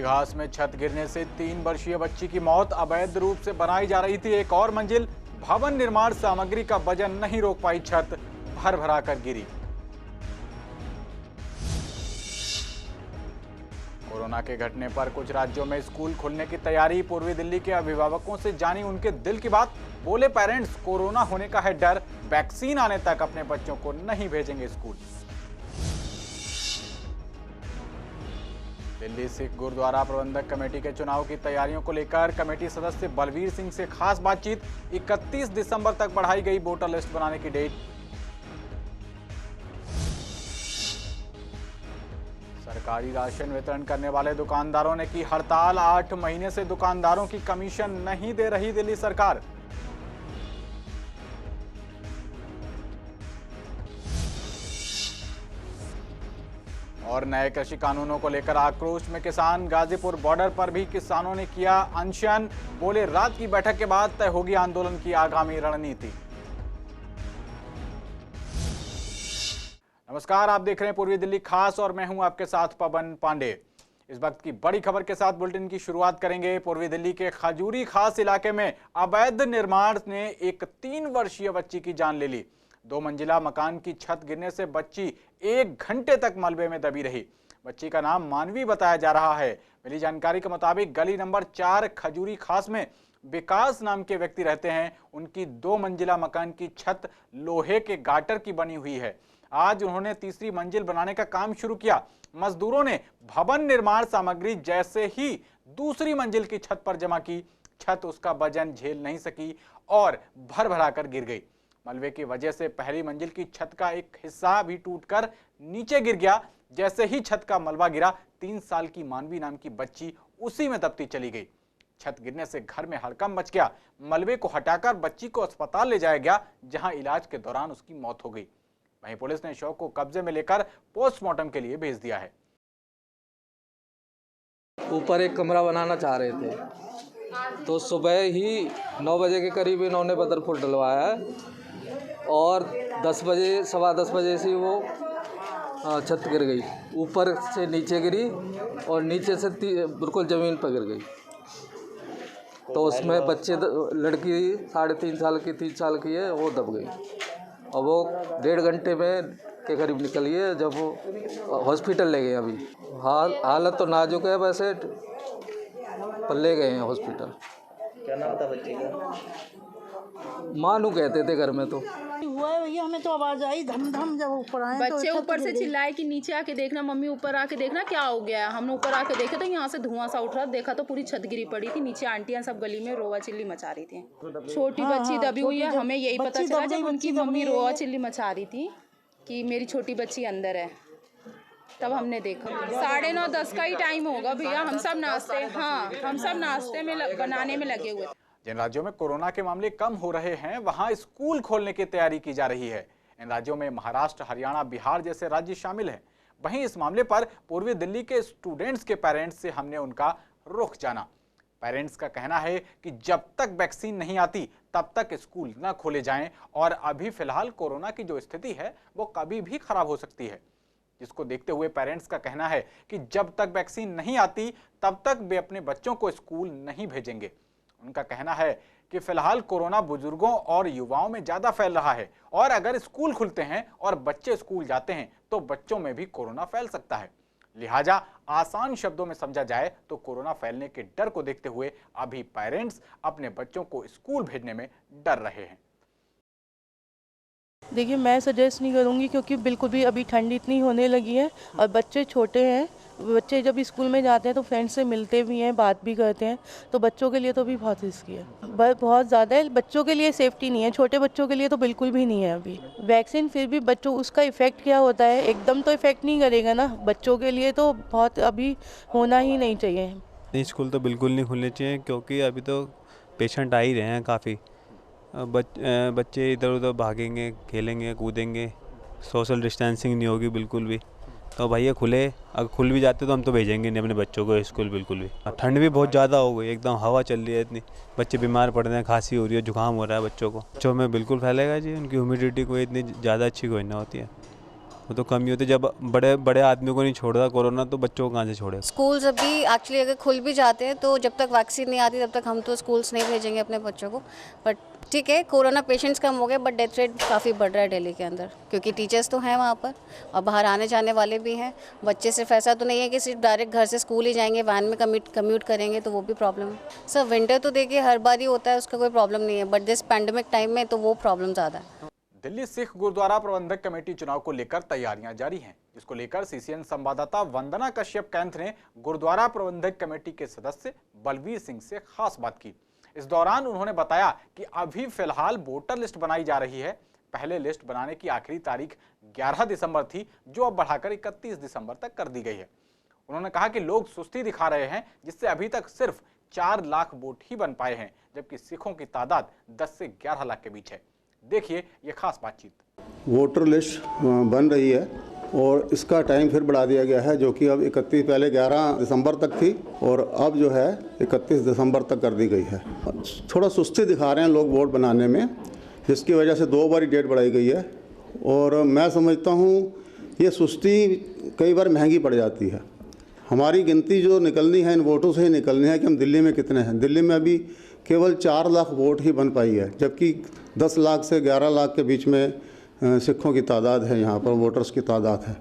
घास में छत गिरने से 3 वर्षीय बच्ची की मौत। अवैध रूप से बनाई जा रही थी एक और मंजिल। भवन निर्माण सामग्री का वजन नहीं रोक पाई छत, भर भरा कर गिरी। कोरोना के घटने पर कुछ राज्यों में स्कूल खुलने की तैयारी। पूर्वी दिल्ली के अभिभावकों से जानी उनके दिल की बात। बोले पेरेंट्स, कोरोना होने का है डर, वैक्सीन आने तक अपने बच्चों को नहीं भेजेंगे स्कूल। दिल्ली सिख गुरुद्वारा प्रबंधक कमेटी के चुनाव की तैयारियों को लेकर कमेटी सदस्य बलवीर सिंह से खास बातचीत। 31 दिसंबर तक बढ़ाई गई वोटर लिस्ट बनाने की डेट। सरकारी राशन वितरण करने वाले दुकानदारों ने की हड़ताल। 8 महीने से दुकानदारों की कमीशन नहीं दे रही दिल्ली सरकार। और नए कृषि कानूनों को लेकर आक्रोश में किसान। गाजीपुर बॉर्डर पर भी किसानों ने किया अनशन। बोले रात की बैठक के बाद तय होगी आंदोलन की आगामी रणनीति। नमस्कार, आप देख रहे हैं पूर्वी दिल्ली खास और मैं हूं आपके साथ पवन पांडे। इस वक्त की बड़ी खबर के साथ बुलेटिन की शुरुआत करेंगे। पूर्वी दिल्ली के खजूरी खास इलाके में अवैध निर्माण ने एक 3 वर्षीय बच्ची की जान ले ली। 2 मंजिला मकान की छत गिरने से बच्ची 1 घंटे तक मलबे में दबी रही। बच्ची का नाम मानवी बताया जा रहा है। मिली जानकारी के मुताबिक गली नंबर 4 खजूरी खास में विकास नाम के व्यक्ति रहते हैं। उनकी 2 मंजिला मकान की छत लोहे के गाटर की बनी हुई है। आज उन्होंने तीसरी मंजिल बनाने का काम शुरू किया। मजदूरों ने भवन निर्माण सामग्री जैसे ही दूसरी मंजिल की छत पर जमा की, छत उसका वजन झेल नहीं सकी और भर भरा कर गिर गई। मलबे की वजह से पहली मंजिल की छत का एक हिस्सा भी टूटकर नीचे गिर गया। जैसे ही छत का मलबा गिरा, 3 साल की मानवी नाम की बच्ची उसी में दबती चली गई। छत गिरने से घर में हड़कंप मच गया। मलबे को हटाकर बच्ची को अस्पताल ले जाया गया, जहां इलाज के दौरान उसकी मौत हो गई। वहीं पुलिस ने शव को कब्जे में लेकर पोस्टमार्टम के लिए भेज दिया है। ऊपर एक कमरा बनाना चाह रहे थे तो सुबह ही 9 बजे के करीब इन्होंने बदर फुट डलवाया है और 10 बजे, सवा 10 बजे से वो छत गिर गई। ऊपर से नीचे गिरी और नीचे से बिल्कुल ज़मीन पर गिर गई। तो उसमें बच्चे, लड़की 3.5 साल की, 3 साल की है, वो दब गई और वो 1.5 घंटे में के करीब निकली है। जब वो हॉस्पिटल ले गए, अभी हालत तो नाजुक है वैसे, पर ले गए हैं हॉस्पिटल। क्या नाम था बच्चे का? मानू कहते थे घर में। तो हुआ है भैया, हमें तो आवाज आई धम धम, जब ऊपर आए बच्चे ऊपर से चिल्लाए कि नीचे आके देखना, मम्मी ऊपर आके देखना क्या हो गया है। हमने ऊपर आके देखे तो यहाँ से धुआं सा उठ रहा, देखा तो पूरी छत गिरी पड़ी थी। नीचे आंटियां सब गली में रोवा चिल्ली मचा रही थी। छोटी बच्ची दबी हुई है। हमें यही पता चला जब उनकी मम्मी रोवा चिल्ली मचा रही थी कि मेरी छोटी बच्ची अंदर है, तब हमने देखा। 9:30 10 का ही टाइम होगा भैया। हम सब नाश्ते में बनाने में लगे हुए। जिन राज्यों में कोरोना के मामले कम हो रहे हैं, वहां स्कूल खोलने की तैयारी की जा रही है। इन राज्यों में महाराष्ट्र, हरियाणा, बिहार जैसे राज्य शामिल हैं। वहीं इस मामले पर पूर्वी दिल्ली के स्टूडेंट्स के पेरेंट्स से हमने उनका रुख जाना। पेरेंट्स का कहना है कि जब तक वैक्सीन नहीं आती तब तक स्कूल न खोले जाएं और अभी फिलहाल कोरोना की जो स्थिति है वो कभी भी खराब हो सकती है, जिसको देखते हुए पेरेंट्स का कहना है कि जब तक वैक्सीन नहीं आती तब तक वे अपने बच्चों को स्कूल नहीं भेजेंगे। उनका कहना है कि फिलहाल कोरोना बुजुर्गों और युवाओं में ज्यादा फैल रहा है और अगर स्कूल खुलते हैं और बच्चे स्कूल जाते हैं तो बच्चों में भी कोरोना फैल सकता है। लिहाजा आसान शब्दों में समझा जाए तो कोरोना फैलने के डर को देखते हुए अभी पेरेंट्स अपने बच्चों को स्कूल भेजने में डर रहे हैं। देखिए, मैं सजेस्ट नहीं करूंगी क्योंकि बिल्कुल भी अभी ठंड इतनी होने लगी है और बच्चे छोटे हैं। बच्चे जब स्कूल में जाते हैं तो फ्रेंड्स से मिलते भी हैं, बात भी करते हैं, तो बच्चों के लिए तो भी बहुत रिस्की है, बहुत ज़्यादा है। बच्चों के लिए सेफ्टी नहीं है, छोटे बच्चों के लिए तो बिल्कुल भी नहीं है अभी। वैक्सीन फिर भी बच्चों, उसका इफेक्ट क्या होता है, एकदम तो इफेक्ट नहीं करेगा ना। बच्चों के लिए तो बहुत अभी होना ही नहीं चाहिए। स्कूल तो बिल्कुल नहीं खुलने चाहिए क्योंकि अभी तो पेशेंट आ ही रहे हैं काफ़ी। बच्चे इधर उधर भागेंगे, खेलेंगे, कूदेंगे, सोशल डिस्टेंसिंग नहीं होगी बिल्कुल भी। तो भैया खुले, अगर खुल भी जाते तो हम तो भेजेंगे नहीं अपने बच्चों को स्कूल बिल्कुल भी। ठंड भी बहुत ज़्यादा हो गई, एकदम हवा चल रही है इतनी, बच्चे बीमार पड़ रहे हैं, खांसी हो रही है, जुकाम हो रहा है बच्चों को। बच्चों में बिल्कुल फैलेगा जी, उनकी ह्यूमिडिटी कोई इतनी ज़्यादा अच्छी कोई ना होती है। वो तो कम ही होते। जब बड़े बड़े आदमी को नहीं छोड़ रहा कोरोना, तो बच्चों को कहाँ से छोड़े। स्कूल्स अभी एक्चुअली अगर खुल भी जाते हैं तो जब तक वैक्सीन नहीं आती तब तक हम तो स्कूल्स नहीं भेजेंगे अपने बच्चों को। बट ठीक है, कोरोना पेशेंट्स कम हो गए, बट डेथ रेट काफ़ी बढ़ रहा है दिल्ली के अंदर, क्योंकि टीचर्स तो हैं वहाँ पर और बाहर आने जाने वाले भी हैं। बच्चे सिर्फ ऐसा तो नहीं है कि सिर्फ डायरेक्ट घर से स्कूल ही जाएंगे, वैन में कम्यूट करेंगे, तो वो भी प्रॉब्लम है। सर विंटर तो देखिए हर बार ही होता है, उसका कोई प्रॉब्लम नहीं है, बट दिस पैंडेमिक टाइम में तो वो प्रॉब्लम ज़्यादा है। दिल्ली सिख गुरुद्वारा प्रबंधक कमेटी चुनाव को लेकर तैयारियां जारी हैं, जिसको लेकर सीसीएन संवाददाता वंदना कश्यप कैंथ ने गुरुद्वारा प्रबंधक कमेटी के सदस्य बलवीर सिंह से खास बात की। इस दौरान उन्होंने बताया कि अभी फिलहाल वोटर लिस्ट बनाई जा रही है। पहले लिस्ट बनाने की आखिरी तारीख 11 दिसंबर थी, जो अब बढ़ाकर 31 दिसंबर तक कर दी गई है। उन्होंने कहा कि लोग सुस्ती दिखा रहे हैं, जिससे अभी तक सिर्फ 4 लाख वोट ही बन पाए हैं, जबकि सिखों की तादाद 10 से 11 लाख के बीच है। देखिए ये खास बातचीत। वोटर लिस्ट बन रही है और इसका टाइम फिर बढ़ा दिया गया है, जो कि अब 31, पहले 11 दिसंबर तक थी और अब जो है 31 दिसंबर तक कर दी गई है। थोड़ा सुस्ती दिखा रहे हैं लोग वोट बनाने में, जिसकी वजह से 2 बार डेट बढ़ाई गई है। और मैं समझता हूँ ये सुस्ती कई बार महंगी पड़ जाती है। हमारी गिनती जो निकलनी है इन वोटों से ही निकलनी है कि हम दिल्ली में कितने हैं। दिल्ली में अभी केवल 4 लाख वोट ही बन पाई है, जबकि 10 लाख से 11 लाख के बीच में सिखों की तादाद है, यहाँ पर वोटर्स की तादाद है।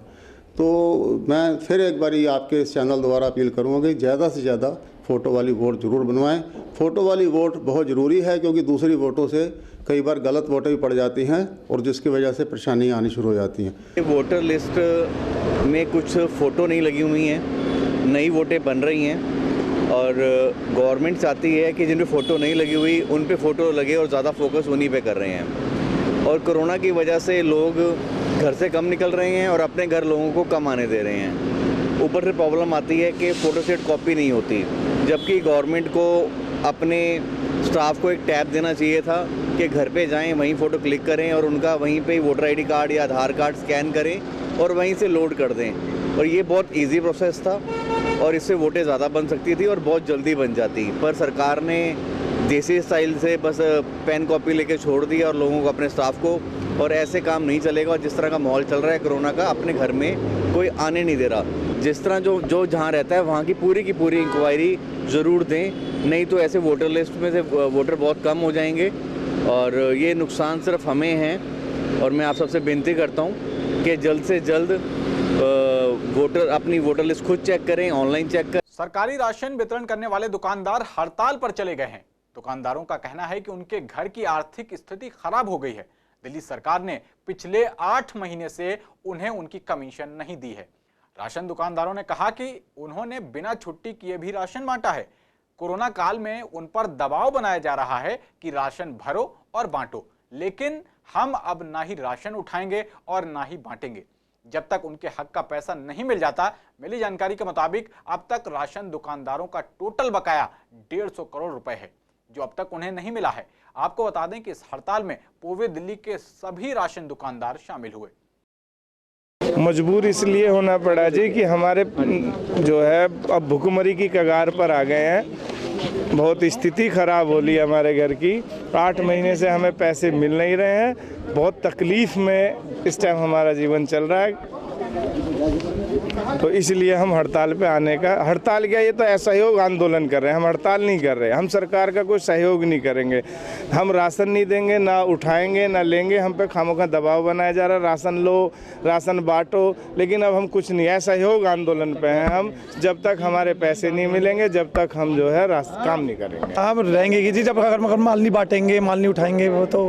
तो मैं फिर एक बार आपके इस चैनल द्वारा अपील करूँगा कि ज़्यादा से ज़्यादा फ़ोटो वाली वोट ज़रूर बनवाएं। फ़ोटो वाली वोट बहुत ज़रूरी है, क्योंकि दूसरी वोटों से कई बार गलत वोटें भी पड़ जाती हैं और जिसकी वजह से परेशानियाँ आनी शुरू हो जाती हैं। वोटर लिस्ट में कुछ फ़ोटो नहीं लगी हुई हैं, नई वोटें बन रही हैं और गवर्नमेंट चाहती है कि जिन पे फ़ोटो नहीं लगी हुई उन पे फ़ोटो लगे और ज़्यादा फोकस उन्हीं पे कर रहे हैं। और कोरोना की वजह से लोग घर से कम निकल रहे हैं और अपने घर लोगों को कम आने दे रहे हैं। ऊपर से प्रॉब्लम आती है कि फ़ोटोस्टेट कॉपी नहीं होती, जबकि गवर्नमेंट को अपने स्टाफ को एक टैब देना चाहिए था कि घर पे जाएं, वहीं फ़ोटो क्लिक करें और उनका वहीं पे वोटर आईडी कार्ड या आधार कार्ड स्कैन करें और वहीं से लोड कर दें। और ये बहुत इजी प्रोसेस था और इससे वोटें ज़्यादा बन सकती थी और बहुत जल्दी बन जाती, पर सरकार ने देसी स्टाइल से बस पेन कॉपी लेके छोड़ दी और लोगों को, अपने स्टाफ को, और ऐसे काम नहीं चलेगा। और जिस तरह का माहौल चल रहा है कोरोना का, अपने घर में कोई आने नहीं दे रहा। जिस तरह जो जहाँ रहता है वहाँ की पूरी इंक्वायरी ज़रूर दें, नहीं तो ऐसे वोटर लिस्ट में से वोटर बहुत कम हो जाएंगे और ये नुकसान सिर्फ हमें हैं। और मैं आप सबसे विनती करता हूँ कि जल्द से जल्द वोटर अपनी वोटर लिस्ट खुद चेक करें, ऑनलाइन चेक करें। सरकारी राशन वितरण करने वाले दुकानदार हड़ताल पर चले गए हैं। दुकानदारों का कहना है कि उनके घर की आर्थिक स्थिति खराब हो गई है। दिल्ली सरकार ने पिछले 8 महीने से उन्हें उनकी कमीशन नहीं दी है। राशन दुकानदारों ने कहा कि उन्होंने बिना छुट्टी किए भी राशन बांटा है। कोरोना काल में उन पर दबाव बनाया जा रहा है कि राशन भरो और बांटो, लेकिन हम अब ना ही राशन उठाएंगे और ना ही बांटेंगे जब तक उनके हक का पैसा नहीं मिल जाता। मिली जानकारी के मुताबिक अब तक राशन दुकानदारों का टोटल बकाया 150 करोड़ रुपए है, जो अब तक उन्हें नहीं मिला है। आपको बता दें कि इस हड़ताल में पूर्वी दिल्ली के सभी राशन दुकानदार शामिल हुए। मजबूर इसलिए होना पड़ा जी कि हमारे जो है अब भुखमरी की कगार पर आ गए हैं। बहुत स्थिति खराब हो ली हमारे घर की। 8 महीने से हमें पैसे मिल नहीं रहे हैं। बहुत तकलीफ़ में इस टाइम हमारा जीवन चल रहा है, तो इसलिए हम हड़ताल पे आने का, हड़ताल क्या, ये तो असहयोग आंदोलन कर रहे हैं। हम हड़ताल नहीं कर रहे, हम सरकार का कोई सहयोग नहीं करेंगे। हम राशन नहीं देंगे, ना उठाएंगे ना लेंगे। हम पे खामोखा दबाव बनाया जा रहा है, राशन लो, राशन बांटो, लेकिन अब हम कुछ नहीं है, सहयोग आंदोलन पे हैं हम। जब तक हमारे पैसे नहीं मिलेंगे, जब तक हम जो है काम नहीं करेंगे। हम रहेंगे कि जी, जब अगर माल नहीं बांटेंगे, माल नहीं उठाएंगे, वो तो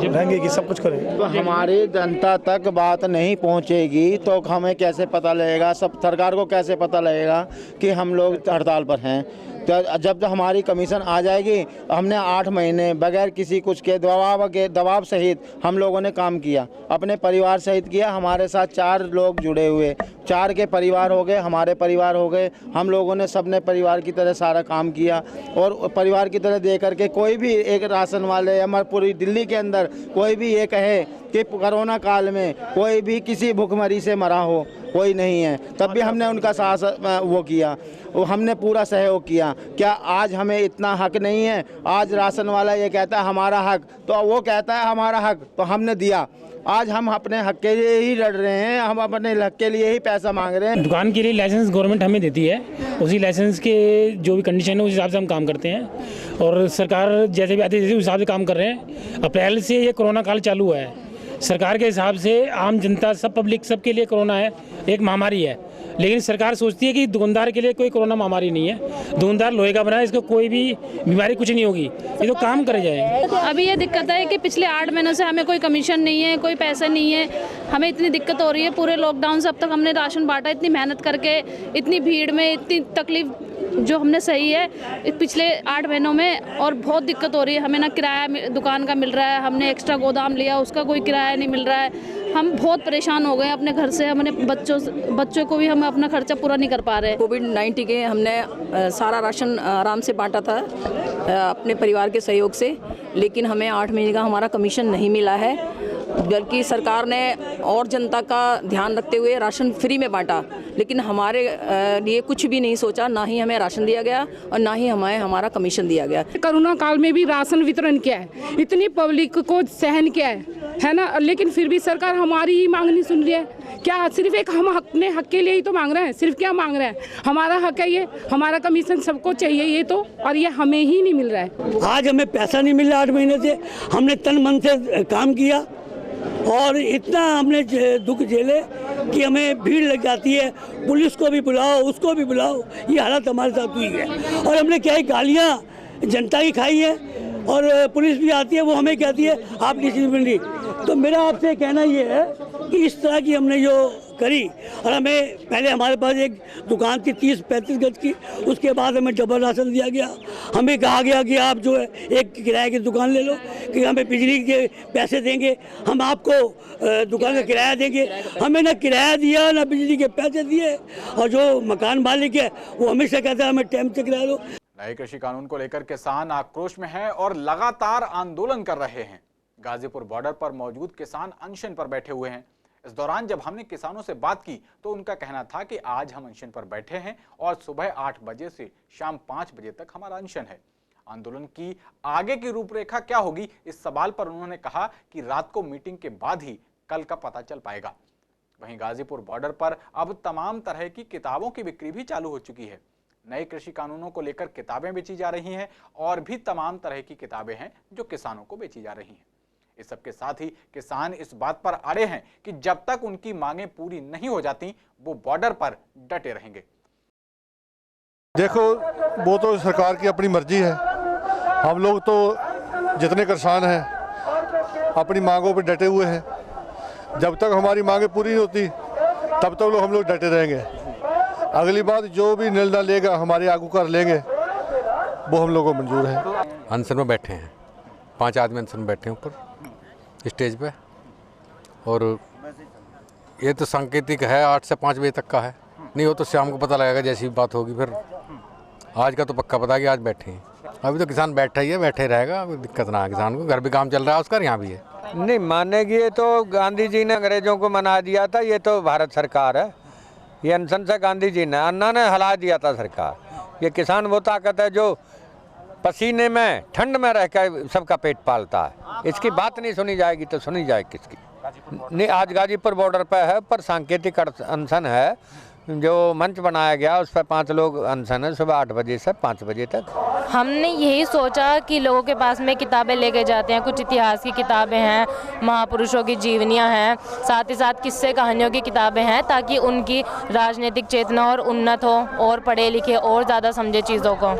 रहेंगे कि सब कुछ करेंगे। तो हमारी जनता तक बात नहीं पहुंचेगी तो हमें कैसे पता लगेगा, सब सरकार को कैसे पता लगेगा कि हम लोग हड़ताल पर हैं। तो जब हमारी कमीशन आ जाएगी, हमने 8 महीने बगैर किसी कुछ के दबाव सहित हम लोगों ने काम किया, अपने परिवार सहित किया। हमारे साथ 4 लोग जुड़े हुए, 4 के परिवार हो गए, हमारे परिवार हो गए। हम लोगों ने सबने परिवार की तरह सारा काम किया और परिवार की तरह दे करके कोई भी एक राशन वाले हमारे पूरी दिल्ली के अंदर कोई भी ये कहे कि कोरोना काल में कोई भी किसी भुखमरी से मरा हो, कोई नहीं है। तब भी हमने उनका साथ वो किया, हमने पूरा सहयोग किया। क्या आज हमें इतना हक नहीं है? आज राशन वाला ये कहता है हमारा हक, तो वो कहता है हमारा हक, तो हमने दिया। आज हम अपने हक के लिए ही लड़ रहे हैं, हम अपने हक के लिए ही पैसा मांग रहे हैं। दुकान के लिए लाइसेंस गवर्नमेंट हमें देती है, उसी लाइसेंस के जो भी कंडीशन है उस हिसाब से हम काम करते हैं और सरकार जैसे भी आती है उस हिसाब से काम कर रहे हैं। अप्रैल से ये कोरोना काल चालू हुआ है, सरकार के हिसाब से आम जनता सब पब्लिक सबके लिए कोरोना है, एक महामारी है, लेकिन सरकार सोचती है कि दुकानदार के लिए कोई कोरोना महामारी नहीं है। दुकानदार लोहे का बना है, इसको कोई भी बीमारी कुछ नहीं होगी, ये तो काम करे जाएंगे। अभी ये दिक्कत है कि पिछले 8 महीनों से हमें कोई कमीशन नहीं है, कोई पैसा नहीं है, हमें इतनी दिक्कत हो रही है। पूरे लॉकडाउन से अब तक हमने राशन बांटा, इतनी मेहनत करके, इतनी भीड़ में, इतनी तकलीफ जो हमने सही है पिछले 8 महीनों में, और बहुत दिक्कत हो रही है। हमें ना किराया दुकान का मिल रहा है, हमने एक्स्ट्रा गोदाम लिया उसका कोई किराया नहीं मिल रहा है, हम बहुत परेशान हो गए अपने घर से, हमने बच्चों को भी हम अपना खर्चा पूरा नहीं कर पा रहे। कोविड-19 के हमने सारा राशन आराम से बांटा था अपने परिवार के सहयोग से, लेकिन हमें 8 महीने का हमारा कमीशन नहीं मिला है, बल्कि सरकार ने और जनता का ध्यान रखते हुए राशन फ्री में बांटा, लेकिन हमारे लिए कुछ भी नहीं सोचा, ना ही हमें राशन दिया गया और ना ही हमें हमारा कमीशन दिया गया। कोरोना काल में भी राशन वितरण किया है, इतनी पब्लिक को सहन किया है ना, लेकिन फिर भी सरकार हमारी ही मांग नहीं सुन रही है। क्या सिर्फ एक हम अपने हक के लिए ही तो मांग रहे हैं, सिर्फ क्या मांग रहे हैं, हमारा हक है ये, हमारा कमीशन सबको चाहिए ये तो, और ये हमें ही नहीं मिल रहा है। आज हमें पैसा नहीं मिल रहा, 8 महीने से हमने तन मन से काम किया और इतना हमने दुख झेले कि हमें भीड़ लग जाती है, पुलिस को भी बुलाओ उसको भी बुलाओ, ये हालत हमारे साथ हुई है। और हमने क्या है, गालियाँ जनता की खाई है और पुलिस भी आती है, वो हमें कहती है आप डिसिप्लिन नहीं। तो मेरा आपसे कहना ये है कि इस तरह की हमने जो करी, और हमें पहले हमारे पास एक दुकान थी 30-35 गज की, उसके बाद हमें डबल राशन दिया गया। हमें कहा गया कि आप जो है एक किराए की दुकान ले लो, कि हमें बिजली के पैसे देंगे, हम आपको दुकान का किराया देंगे। हमें ना किराया दिया ना बिजली के पैसे दिए, और जो मकान मालिक है वो हमेशा कहता है हमें टाइम से किराया दो। नए कृषि कानून को लेकर किसान आक्रोश में हैं और लगातार आंदोलन कर रहे हैं। गाजीपुर बॉर्डर पर मौजूद किसान अनशन पर बैठे हुए हैं। इस दौरान जब हमने किसानों से बात की तो उनका कहना था कि आज हम अनशन पर बैठे हैं और सुबह 8 बजे से शाम 5 बजे तक हमारा अनशन है। आंदोलन की आगे की रूपरेखा क्या होगी, इस सवाल पर उन्होंने कहा कि रात को मीटिंग के बाद ही कल का पता चल पाएगा। वहीं गाजीपुर बॉर्डर पर अब तमाम तरह की किताबों की बिक्री भी चालू हो चुकी है। नए कृषि कानूनों को लेकर किताबें बेची जा रही हैं और भी तमाम तरह की किताबें हैं जो किसानों को बेची जा रही हैं। इस सबके साथ ही किसान इस बात पर अड़े हैं कि जब तक उनकी मांगें पूरी नहीं हो जाती वो बॉर्डर पर डटे रहेंगे। देखो, वो तो सरकार की अपनी मर्जी है, हम लोग तो जितने किसान हैं अपनी मांगों पर डटे हुए हैं। जब तक हमारी मांगें पूरी नहीं होती तब तक हम लोग डटे रहेंगे। अगली बात जो भी निर्णय लेगा हमारे आगू कर लेंगे, वो हम लोगों को मंजूर है। अनशन में बैठे हैं, 5 आदमी अनशन में बैठे हैं ऊपर स्टेज पे, और ये तो सांकेतिक है, 8 से 5 बजे तक का है, नहीं हो तो शाम को पता लगेगा जैसी बात होगी। फिर आज का तो पक्का पता है कि आज बैठे हैं। अभी तो किसान बैठा ही है, बैठे रहेगा, दिक्कत ना है किसान को, घर भी काम चल रहा है उसका, यहाँ भी है। नहीं मानेगी, ये तो गांधी जी ने अंग्रेजों को मना दिया था, ये तो भारत सरकार है, ये अनशन से गांधी जी ने, अन्ना ने हला दिया था सरकार। ये किसान वो ताकत है जो पसीने में ठंड में रह कर सबका पेट पालता है। इसकी बात नहीं सुनी जाएगी तो सुनी जाए किसकी? नहीं, आज गाजीपुर बॉर्डर पर है, पर सांकेतिक अनशन है। जो मंच बनाया गया उस पर 5 लोग अनशन है, सुबह 8 बजे से 5 बजे तक। हमने यही सोचा कि लोगों के पास में किताबें लेके जाते हैं, कुछ इतिहास की किताबें हैं, महापुरुषों की जीवनियां हैं, साथ ही साथ किस्से कहानियों की किताबें हैं, ताकि उनकी राजनीतिक चेतना और उन्नत हो और पढ़े लिखे और ज़्यादा समझे चीज़ों को।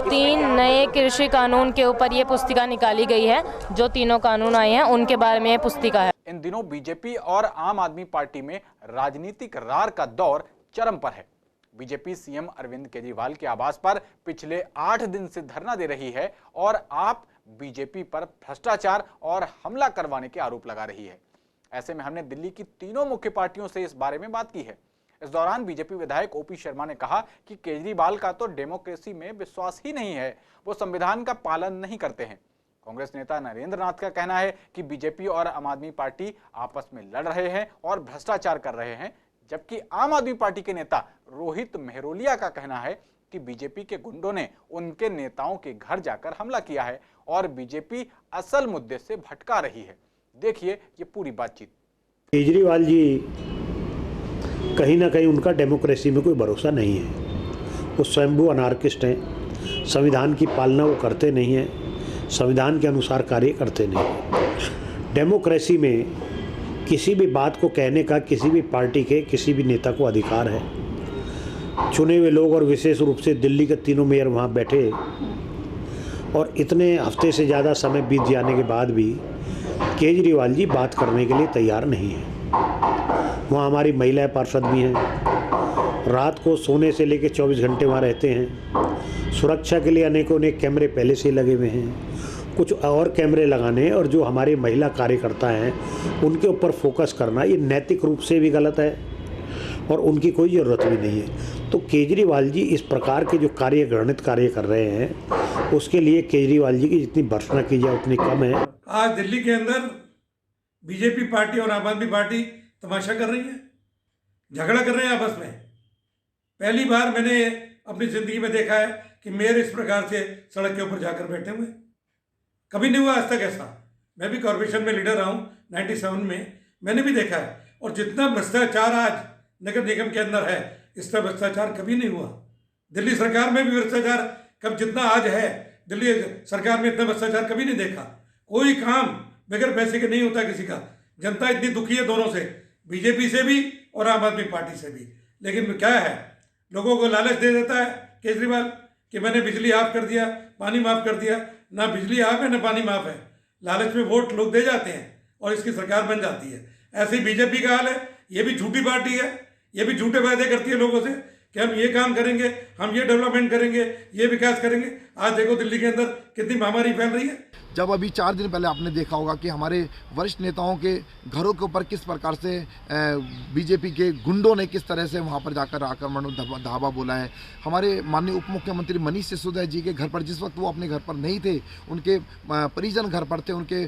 3 नए कृषि कानून के ऊपर ये पुस्तिका निकाली गई है। जो तीनों कानून आए हैं उनके बारे में ये पुस्तिका है। इन दिनों बीजेपी और आम आदमी पार्टी में राजनीतिक रार का दौर चरम पर है। बीजेपी सीएम अरविंद केजरीवाल के आवास पर पिछले 8 दिन से धरना दे रही है और आप बीजेपी पर भ्रष्टाचार और हमला करवाने के आरोप लगा रही है। ऐसे में हमने दिल्ली की तीनों मुख्य पार्टियों से इस बारे में बात की है। इस दौरान बीजेपी विधायक ओपी शर्मा ने कहा कि केजरीवाल का तो डेमोक्रेसी में विश्वास ही नहीं है, वो संविधान का पालन नहीं करते हैं। कांग्रेस नेता नरेंद्र नाथ का कहना है कि बीजेपी और आम आदमी पार्टी आपस में लड़ रहे हैं और भ्रष्टाचार कर रहे हैं, जबकि आम आदमी पार्टी के नेता रोहित मेहरोलिया का कहना है कि बीजेपी के गुंडों ने उनके नेताओं के घर जाकर हमला किया है और बीजेपी असल मुद्दे से भटका रही है। देखिए ये पूरी बातचीत। केजरीवाल जी कहीं ना कहीं उनका डेमोक्रेसी में कोई भरोसा नहीं है। वो स्वयंभू अनार्किस्ट हैं, संविधान की पालना वो करते नहीं हैं, संविधान के अनुसार कार्य करते नहीं हैं। डेमोक्रेसी में किसी भी बात को कहने का किसी भी पार्टी के किसी भी नेता को अधिकार है। चुने हुए लोग और विशेष रूप से दिल्ली के तीनों मेयर वहाँ बैठे और इतने हफ्ते से ज़्यादा समय बीत जाने के बाद भी केजरीवाल जी बात करने के लिए तैयार नहीं हैं। वहाँ हमारी महिला पार्षद भी हैं, रात को सोने से लेकर 24 घंटे वहाँ रहते हैं। सुरक्षा के लिए अनेकों कैमरे पहले से ही लगे हुए हैं। कुछ और कैमरे लगाने और जो हमारे महिला कार्यकर्ता हैं उनके ऊपर फोकस करना ये नैतिक रूप से भी गलत है और उनकी कोई ज़रूरत भी नहीं है। तो केजरीवाल जी इस प्रकार के जो घृणित कार्य कर रहे हैं उसके लिए केजरीवाल जी की जितनी भर्त्सना की जाए उतनी कम है। आज दिल्ली के अंदर बीजेपी पार्टी और आम आदमी पार्टी तमाशा कर रही है, झगड़ा कर रहे हैं आपस में। पहली बार मैंने अपनी ज़िंदगी में देखा है कि मेयर इस प्रकार से सड़क के ऊपर जाकर बैठे हुए, कभी नहीं हुआ आज तक ऐसा। मैं भी कॉर्पोरेशन में लीडर रहा हूँ 97 में, मैंने भी देखा है। और जितना भ्रष्टाचार आज नगर निगम के अंदर है इस तरह भ्रष्टाचार कभी नहीं हुआ। दिल्ली सरकार में भी भ्रष्टाचार कब जितना आज है दिल्ली सरकार में इतना भ्रष्टाचार कभी नहीं देखा। कोई काम बगैर पैसे के नहीं होता किसी का। जनता इतनी दुखी है दोनों से, बीजेपी से भी और आम आदमी पार्टी से भी। लेकिन क्या है, लोगों को लालच दे देता है केजरीवाल कि मैंने बिजली माफ़ कर दिया, पानी माफ़ कर दिया। ना बिजली माफ़ है ना पानी माफ़ है। लालच में वोट लोग दे जाते हैं और इसकी सरकार बन जाती है। ऐसे ही बीजेपी का हाल है। ये भी झूठी पार्टी है, ये भी झूठे वादे करती है लोगों से कि हम ये काम करेंगे, हम ये डेवलपमेंट करेंगे, ये विकास करेंगे। आज देखो दिल्ली के अंदर कितनी महामारी फैल रही है। जब अभी 4 दिन पहले आपने देखा होगा कि हमारे वरिष्ठ नेताओं के घरों के ऊपर किस प्रकार से बीजेपी के गुंडों ने किस तरह से वहां पर जाकर आक्रमण धावा बोला है। हमारे माननीय उप मुख्यमंत्री मनीष सिसोदिया जी के घर पर जिस वक्त वो अपने घर पर नहीं थे, उनके परिजन घर पर थे, उनके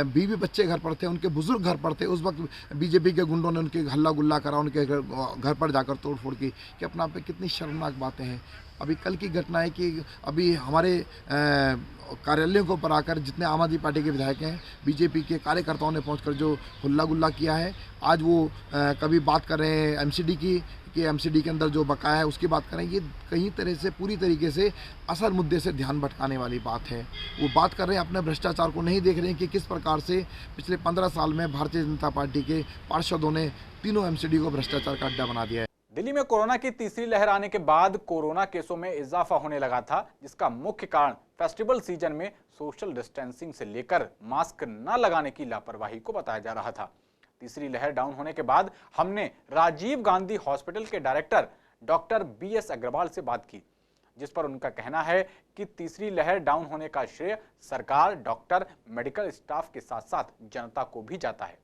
बीवी बच्चे घर पर थे, उनके बुजुर्ग घर पर थे, उस वक्त बीजेपी के गुंडों ने उनके हल्ला गुल्ला करा, उनके घर पर जाकर तोड़ फोड़ की। कि अपना पे कितनी शर्मनाक बातें हैं। अभी कल की घटना है कि अभी हमारे कार्यालयों के ऊपर आकर जितने आम आदमी पार्टी के विधायक हैं, बीजेपी के कार्यकर्ताओं ने पहुंचकर जो हुल्ला गुल्ला किया है, आज वो कभी बात कर रहे हैं एमसीडी की कि एमसीडी के अंदर जो बकाया है उसकी बात करें। ये कहीं तरह से पूरी तरीके से असल मुद्दे से ध्यान भटकाने वाली बात है। वो बात कर रहे हैं अपने भ्रष्टाचार को, नहीं देख रहे हैं कि किस प्रकार से पिछले 15 साल में भारतीय जनता पार्टी के पार्षदों ने तीनों एमसीडी को भ्रष्टाचार का अड्डा बना दिया है। दिल्ली में कोरोना की तीसरी लहर आने के बाद कोरोना केसों में इजाफा होने लगा था, जिसका मुख्य कारण फेस्टिवल सीजन में सोशल डिस्टेंसिंग से लेकर मास्क न लगाने की लापरवाही को बताया जा रहा था। तीसरी लहर डाउन होने के बाद हमने राजीव गांधी हॉस्पिटल के डायरेक्टर डॉक्टर BS अग्रवाल से बात की, जिस पर उनका कहना है कि तीसरी लहर डाउन होने का श्रेय सरकार, डॉक्टर, मेडिकल स्टाफ के साथ साथ जनता को भी जाता है,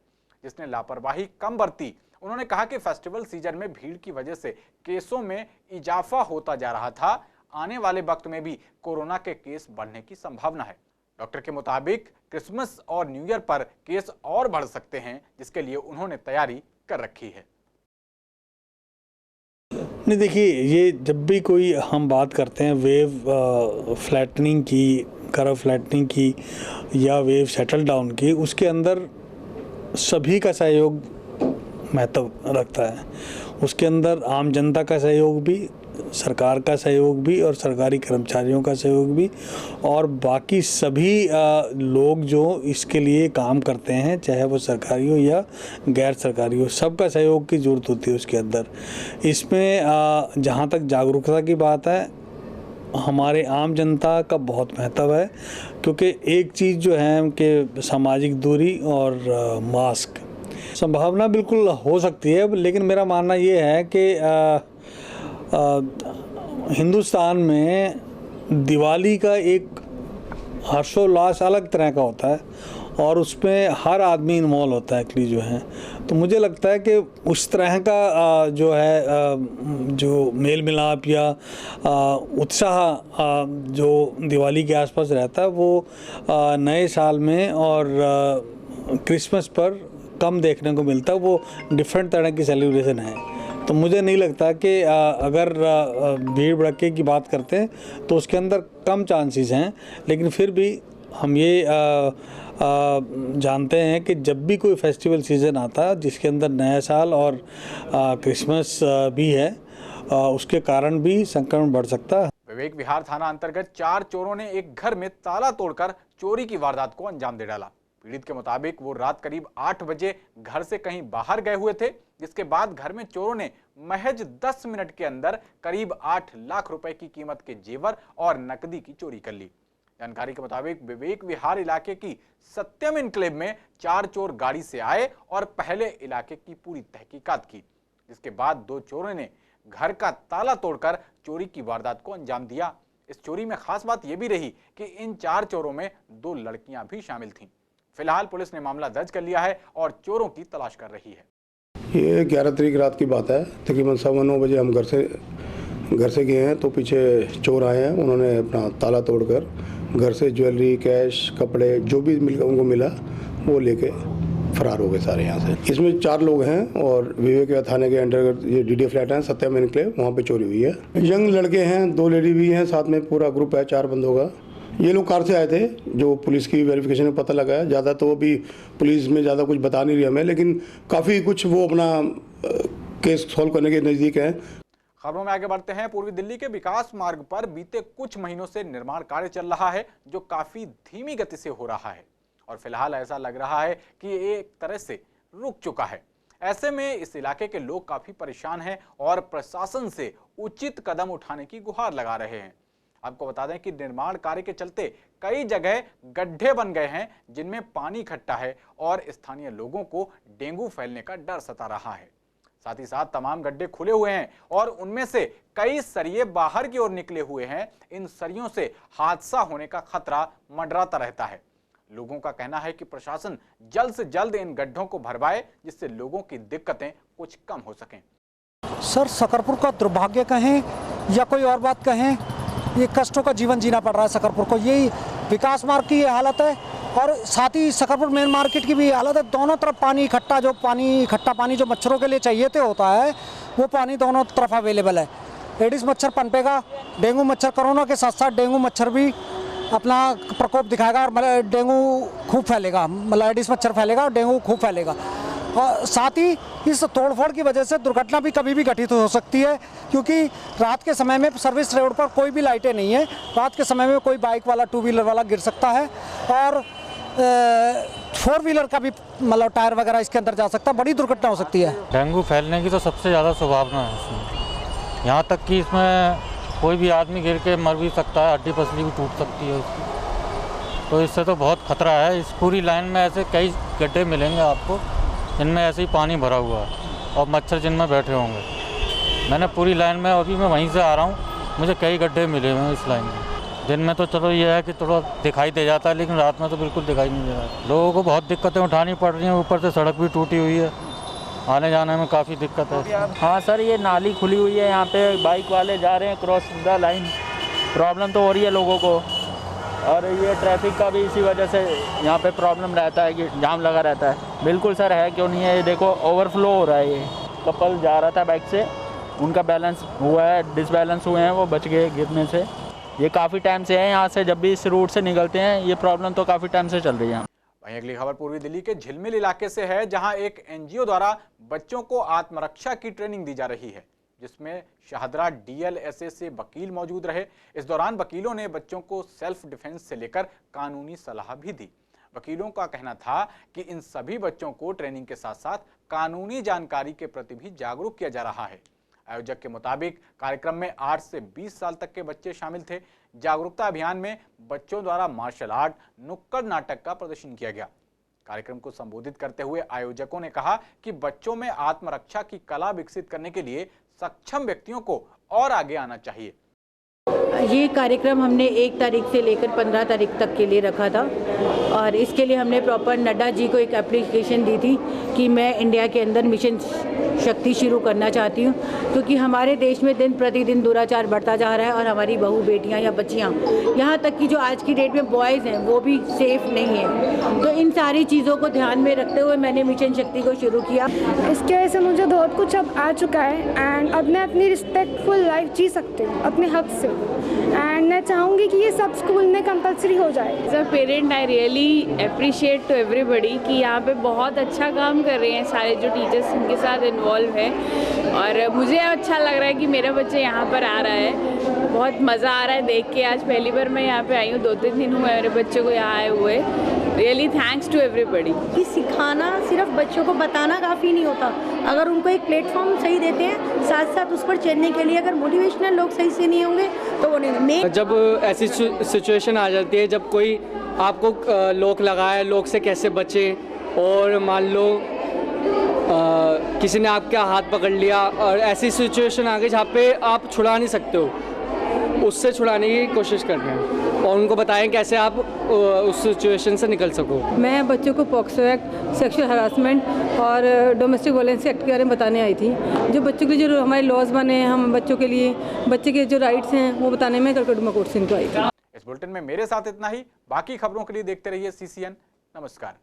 जिसने लापरवाही कम बरती। उन्होंने कहा कि फेस्टिवल सीजन में भीड़ की वजह से केसों में इजाफा होता जा रहा था। आने वाले वक्त में भी कोरोना के केस बढ़ने की संभावना है। डॉक्टर के मुताबिक क्रिसमस और न्यू ईयर पर केस और बढ़ सकते हैं, जिसके लिए उन्होंने तैयारी कर रखी है। नहीं, देखिए, ये जब भी कोई हम बात करते हैं वेव फ्लैटनिंग की, कर्व फ्लैटनिंग की या वेव सेटल डाउन की, उसके अंदर सभी का सहयोग महत्व रखता है। उसके अंदर आम जनता का सहयोग भी, सरकार का सहयोग भी और सरकारी कर्मचारियों का सहयोग भी, और बाकी सभी लोग जो इसके लिए काम करते हैं, चाहे वो सरकारी हो या गैर सरकारी हो, सबका सहयोग की ज़रूरत होती है उसके अंदर। इसमें जहाँ तक जागरूकता की बात है, हमारे आम जनता का बहुत महत्व है, क्योंकि एक चीज़ जो है कि सामाजिक दूरी और मास्क, संभावना बिल्कुल हो सकती है, लेकिन मेरा मानना ये है कि हिंदुस्तान में दिवाली का एक हर्षोल्लास अलग तरह का होता है और उसमें हर आदमी इन्वॉल्व होता है एक्चुअली जो है। तो मुझे लगता है कि उस तरह का जो है जो मेल मिलाप या उत्साह जो दिवाली के आसपास रहता है, वो नए साल में और क्रिसमस पर कम देखने को मिलता है। वो डिफरेंट तरह की सेलिब्रेशन है। तो मुझे नहीं लगता कि अगर भीड़ भड़के की बात करते हैं तो उसके अंदर कम चांसेस हैं, लेकिन फिर भी हम ये जानते हैं कि जब भी कोई फेस्टिवल सीज़न आता है जिसके अंदर नया साल और क्रिसमस भी है, उसके कारण भी संक्रमण बढ़ सकता है। विवेक विहार थाना अंतर्गत 4 चोरों ने एक घर में ताला तोड़कर चोरी की वारदात को अंजाम दे डाला। पीड़ित के मुताबिक वो रात करीब 8 बजे घर से कहीं बाहर गए हुए थे, जिसके बाद घर में चोरों ने महज 10 मिनट के अंदर करीब 8 लाख रुपए की कीमत के जेवर और नकदी की चोरी कर ली। जानकारी के मुताबिक विवेक विहार इलाके की सत्यम इनक्लेव में 4 चोर गाड़ी से आए और पहले इलाके की पूरी तहकीकात की, जिसके बाद 2 चोरों ने घर का ताला तोड़कर चोरी की वारदात को अंजाम दिया। इस चोरी में खास बात यह भी रही कि इन 4 चोरों में 2 लड़कियां भी शामिल थीं। फिलहाल पुलिस ने मामला दर्ज कर लिया है और चोरों की तलाश कर रही है। ये 11 तारीख रात की बात है। तकरीबन 9:15 बजे हम घर से गए हैं तो पीछे चोर आए हैं। उन्होंने अपना ताला तोड़कर घर से ज्वेलरी, कैश, कपड़े जो भी उनको मिला वो लेके फरार हो गए सारे यहाँ से। इसमें 4 लोग हैं और विवेक थाने के अंतर्गत ये डीडी फ्लैट है सत्यम इनक्लेव, वहाँ पे चोरी हुई है। यंग लड़के हैं, 2 लेडी भी हैं, साथ में पूरा ग्रुप है 4 बंदों का। ये लोग कार से आए थे, जो पुलिस की वेरिफिकेशन में पता लगा है। ज़्यादा तो अभी पुलिस में ज़्यादा कुछ बता नहीं रही हमें, लेकिन काफ़ी कुछ वो अपना केस सॉल्व करने के नज़दीक है। खबरों में आगे बढ़ते हैं। पूर्वी दिल्ली के विकास मार्ग पर बीते कुछ महीनों से निर्माण कार्य चल रहा है, जो काफी धीमी गति से हो रहा है और फिलहाल ऐसा लग रहा है कि ये एक तरह से रुक चुका है। ऐसे में इस इलाके के लोग काफी परेशान हैं और प्रशासन से उचित कदम उठाने की गुहार लगा रहे हैं। आपको बता दें कि निर्माण कार्य के चलते कई जगह गड्ढे बन गए हैं, जिनमें पानी इकट्ठा है और स्थानीय लोगों को डेंगू फैलने का डर सता रहा है। साथ ही साथ तमाम गड्ढे खुले हुए हैं और उनमें से कई सरिये बाहर की ओर निकले हुए हैं। इन सरियों से हादसा होने का खतरा मंडराता रहता है। लोगों का कहना है कि प्रशासन जल्द से जल्द इन गड्ढों को भरवाए, जिससे लोगों की दिक्कतें कुछ कम हो सकें। सर, सकरपुर का दुर्भाग्य कहें या कोई और बात कहें, ये कष्टों का जीवन जीना पड़ रहा है सकरपुर को। यही विकास मार्ग की हालत है और साथ ही सकरपुर मेन मार्केट की भी हालत है। दोनों तरफ पानी इकट्ठा पानी जो मच्छरों के लिए चाहिए होता है, वो पानी दोनों तरफ अवेलेबल है। एडिस मच्छर पनपेगा, डेंगू मच्छर, कोरोना के साथ साथ डेंगू मच्छर भी अपना प्रकोप दिखाएगा और डेंगू खूब फैलेगा, मतलब एडिस मच्छर फैलेगा और डेंगू खूब फैलेगा। और साथ ही इस तोड़फोड़ की वजह से दुर्घटना भी कभी भी घटित हो सकती है, क्योंकि रात के समय में सर्विस रोड पर कोई भी लाइटें नहीं है। रात के समय में कोई बाइक वाला, 2 व्हीलर वाला गिर सकता है और 4 व्हीलर का भी मतलब टायर वगैरह इसके अंदर जा सकता है। बड़ी दुर्घटना हो सकती है। डेंगू फैलने की तो सबसे ज़्यादा संभावना है इसमें। यहाँ तक कि इसमें कोई भी आदमी गिर के मर भी सकता है, हड्डी पसली भी टूट सकती है उसकी। तो इससे तो बहुत खतरा है। इस पूरी लाइन में ऐसे कई गड्ढे मिलेंगे आपको, जिनमें ऐसे ही पानी भरा हुआ है और मच्छर जिनमें बैठे होंगे। मैंने पूरी लाइन में, अभी मैं वहीं से आ रहा हूँ, मुझे कई गड्ढे मिले हुए हैं इस लाइन में। दिन में तो चलो ये है कि थोड़ा दिखाई दे जाता है, लेकिन रात में तो बिल्कुल दिखाई नहीं दे रहा। लोगों को बहुत दिक्कतें उठानी पड़ रही हैं। ऊपर से सड़क भी टूटी हुई है, आने जाने में काफ़ी दिक्कत है। हाँ सर, ये नाली खुली हुई है, यहाँ पे बाइक वाले जा रहे हैं क्रॉस द लाइन, प्रॉब्लम तो हो रही है लोगों को। और ये ट्रैफिक का भी इसी वजह से यहाँ पे प्रॉब्लम रहता है कि जाम लगा रहता है। बिल्कुल सर, है क्यों नहीं है। ये देखो ओवरफ्लो हो रहा है। ये कपल जा रहा था बाइक से, उनका बैलेंस हुआ है, डिसबैलेंस हुए हैं, वो बच गए गिरने से। ये काफ़ी टाइम से है यहाँ से, जब भी इस रूट से निकलते हैं ये प्रॉब्लम तो काफ़ी टाइम से चल रही है। वहीं अगली खबर पूर्वी दिल्ली के झिलमिल इलाके से है, जहां एक एनजीओ द्वारा बच्चों को आत्मरक्षा की ट्रेनिंग दी जा रही है, जिसमें शाहदरा डीएलएसए से वकील मौजूद रहे। इस दौरान वकीलों ने बच्चों को सेल्फ डिफेंस से लेकर कानूनी सलाह भी दी। वकीलों का कहना था कि इन सभी बच्चों को ट्रेनिंग के साथ साथ कानूनी जानकारी के प्रति भी जागरूक किया जा रहा है। आयोजक के मुताबिक कार्यक्रम में 8 से 20 साल तक के बच्चे शामिल थे। जागरूकता अभियान में बच्चों द्वारा मार्शल आर्ट, नुक्कड़ नाटक का प्रदर्शन किया गया। कार्यक्रम को संबोधित करते हुए आयोजकों ने कहा कि बच्चों में आत्मरक्षा की कला विकसित करने के लिए सक्षम व्यक्तियों को और आगे आना चाहिए। ये कार्यक्रम हमने 1 तारीख से लेकर 15 तारीख तक के लिए रखा था। और इसके लिए हमने प्रॉपर नड्डा जी को एक एप्लीकेशन दी थी कि मैं इंडिया के अंदर मिशन शक्ति शुरू करना चाहती हूँ, क्योंकि हमारे देश में दिन प्रतिदिन दुराचार बढ़ता जा रहा है और हमारी बहू बेटियाँ या बच्चियाँ, यहाँ तक कि जो आज की डेट में बॉयज़ हैं वो भी सेफ नहीं है। तो इन सारी चीज़ों को ध्यान में रखते हुए मैंने मिशन शक्ति को शुरू किया। इसकी वजह से मुझे बहुत कुछ अब आ चुका है एंड अब मैं अपनी रिस्पेक्टफुल लाइफ जी सकती हूँ अपने हक से, एंड मैं चाहूँगी कि ये सब स्कूल में कंपलसरी हो जाए। As a parent I really appreciate to everybody कि यहाँ पे बहुत अच्छा काम कर रहे हैं सारे जो टीचर्स उनके साथ इन्वॉल्व है, और मुझे अच्छा लग रहा है कि मेरा बच्चा यहाँ पर आ रहा है। बहुत मज़ा आ रहा है देख के। आज पहली बार मैं यहाँ पे आई हूँ, 2-3 दिन हुए मेरे बच्चे को यहाँ आए हुए। Really thanks to everybody. कि सिखाना सिर्फ बच्चों को बताना काफ़ी नहीं होता, अगर उनको एक प्लेटफॉर्म सही देते हैं, साथ साथ उस पर चलने के लिए अगर मोटिवेशनल लोग सही से नहीं होंगे तो वो नहीं। जब ऐसी सिचुएशन आ जाती है, जब कोई आपको लोक लगाए, लोक से कैसे बचे, और मान लो किसी ने आपका हाथ पकड़ लिया और ऐसी सिचुएशन आ गई जहाँ पे आप छुड़ा नहीं सकते हो, उससे छुड़ाने की कोशिश कर रहे हैं और उनको बताएं कैसे आप उस सिचुएशन से निकल सको। मैं बच्चों को पॉक्सो एक्ट, सेक्सुअल हरासमेंट और डोमेस्टिक वायलेंस एक्ट के बारे में बताने आई थी। जो बच्चों के लिए जो हमारे लॉज बने हैं, हम बच्चों के लिए बच्चे के जो राइट्स हैं वो बताने में कड़कड़ुमा कोर्ट से इनको आई थी। इस बुलेटिन में मेरे साथ इतना ही। बाकी खबरों के लिए देखते रहिए CCN। नमस्कार।